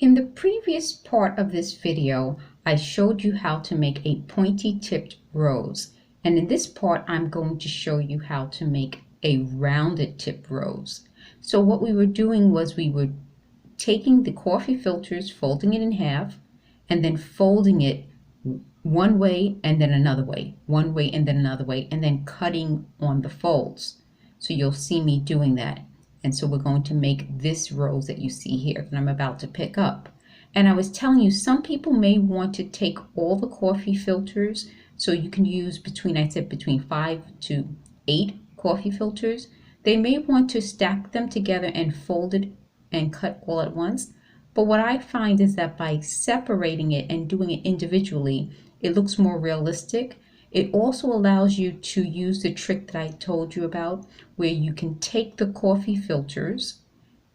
In the previous part of this video, I showed you how to make a pointy tipped rose. And in this part, I'm going to show you how to make a rounded tip rose. So what we were doing was we were taking the coffee filters, folding it in half, and then folding it one way and then another way, one way and then another way, and then cutting on the folds. So you'll see me doing that. And so we're going to make this rose that you see here that I'm about to pick up. And I was telling you, some people may want to take all the coffee filters, so you can use I said between 5 to 8 coffee filters. They may want to stack them together and fold it and cut all at once. But what I find is that by separating it and doing it individually, it looks more realistic. It also allows you to use the trick that I told you about, where you can take the coffee filters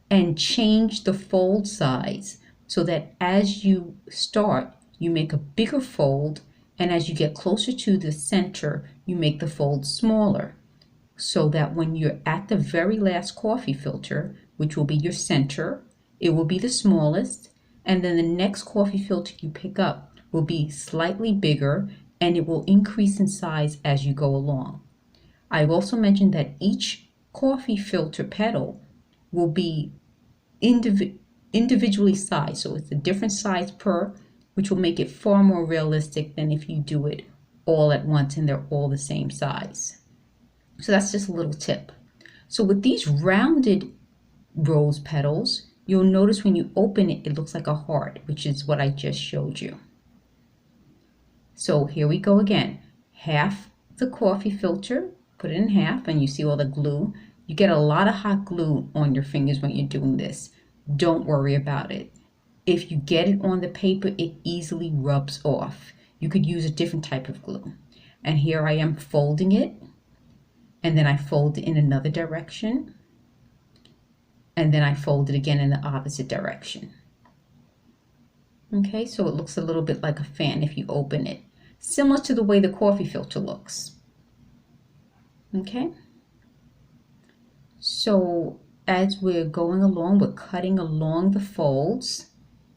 and change the fold size so that as you start, you make a bigger fold, and as you get closer to the center, you make the fold smaller, so that when you're at the very last coffee filter, which will be your center, it will be the smallest, and then the next coffee filter you pick up will be slightly bigger, and it will increase in size as you go along. I've also mentioned that each coffee filter petal will be individually sized, so it's a different size per, which will make it far more realistic than if you do it all at once and they're all the same size. So that's just a little tip. So with these rounded rose petals, you'll notice when you open it, it looks like a heart, which is what I just showed you. So here we go again. Half the coffee filter, put it in half, and you see all the glue. You get a lot of hot glue on your fingers when you're doing this. Don't worry about it. If you get it on the paper, it easily rubs off. You could use a different type of glue. And here I am folding it, and then I fold it in another direction, and then I fold it again in the opposite direction. Okay, so it looks a little bit like a fan if you open it, similar to the way the coffee filter looks. Okay, so as we're going along, we're cutting along the folds.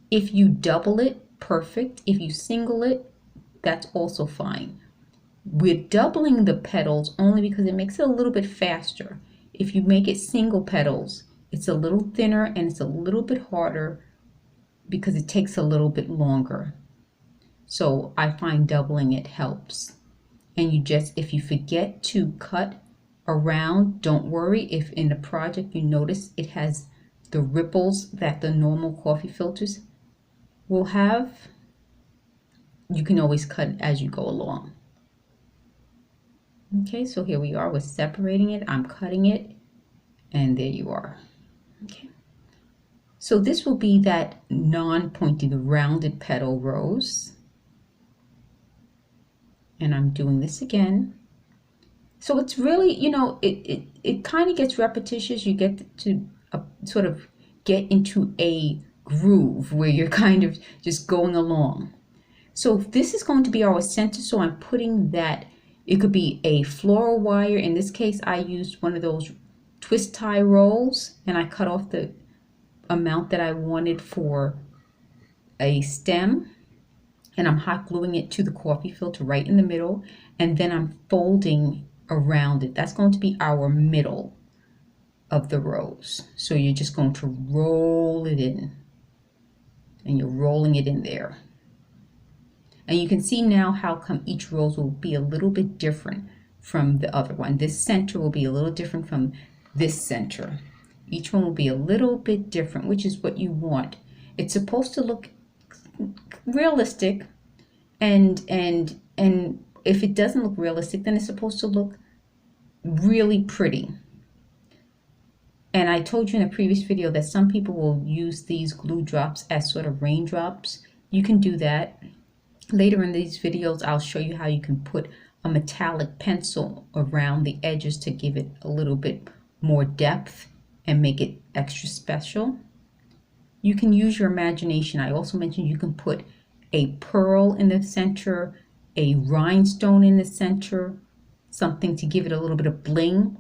If you double it, perfect. If you single it, that's also fine. We're doubling the petals only because it makes it a little bit faster. If you make it single petals, it's a little thinner and it's a little bit harder because it takes a little bit longer. So I find doubling it helps. And if you forget to cut around, don't worry if in the project you notice it has the ripples that the normal coffee filters will have. You can always cut it as you go along. Okay, so here we are, we're separating it, I'm cutting it, and there you are. Okay. So this will be that non-pointy, the rounded petal rose. And I'm doing this again. So it's really, it kind of gets repetitious. You get to sort of get into a groove where you're kind of just going along. So this is going to be our center. So I'm putting that, it could be a floral wire. In this case, I used one of those twist tie rolls, and I cut off the amount that I wanted for a stem. And I'm hot gluing it to the coffee filter right in the middle, and then I'm folding around it. That's going to be our middle of the rose. So you're just going to roll it in, and you're rolling it in there. And you can see now how come each rose will be a little bit different from the other one. This center will be a little different from this center. Each one will be a little bit different, which is what you want. It's supposed to look realistic, and if it doesn't look realistic, then it's supposed to look really pretty. And I told you in a previous video that some people will use these glue drops as sort of raindrops. You can do that. Later in these videos, I'll show you how you can put a metallic pencil around the edges to give it a little bit more depth and make it extra special. You can use your imagination. I also mentioned you can put a pearl in the center, a rhinestone in the center, something to give it a little bit of bling.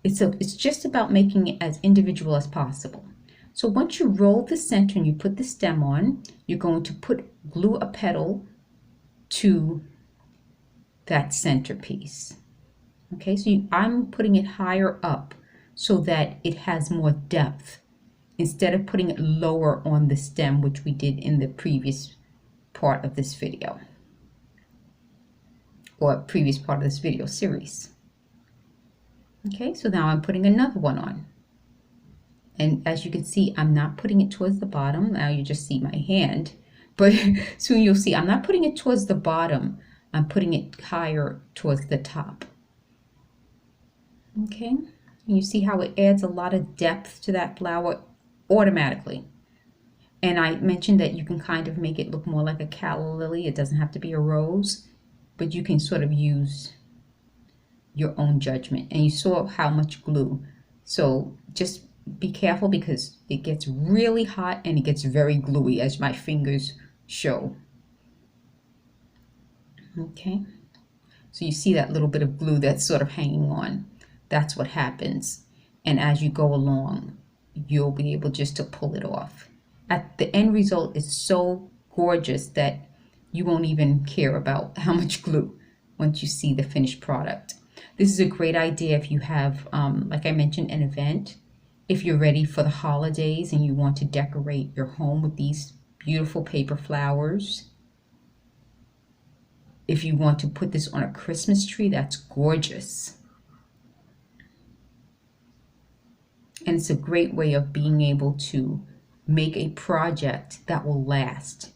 It's just about making it as individual as possible. So once you roll the center and you put the stem on, you're going to glue a petal to that centerpiece. Okay, so I'm putting it higher up so that it has more depth instead of putting it lower on the stem, which we did in the previous part of this video, or previous part of this video series. Okay, so now I'm putting another one on. And as you can see, I'm not putting it towards the bottom. Now you just see my hand, but soon you'll see I'm not putting it towards the bottom. I'm putting it higher towards the top. Okay, and you see how it adds a lot of depth to that flower automatically. And I mentioned that you can kind of make it look more like a calla lily. It doesn't have to be a rose, but you can sort of use your own judgment. And you saw how much glue. So just be careful because it gets really hot and it gets very gluey, as my fingers show. Okay, so you see that little bit of glue that's sort of hanging on. That's what happens. And as you go along, you'll be able just to pull it off. The end result is so gorgeous that you won't even care about how much glue once you see the finished product. This is a great idea if you have, like I mentioned, an event. If you're ready for the holidays and you want to decorate your home with these beautiful paper flowers. If you want to put this on a Christmas tree, that's gorgeous. And it's a great way of being able to make a project that will last.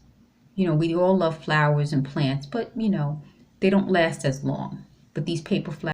You know, we all love flowers and plants, but you know, they don't last as long. But these paper flowers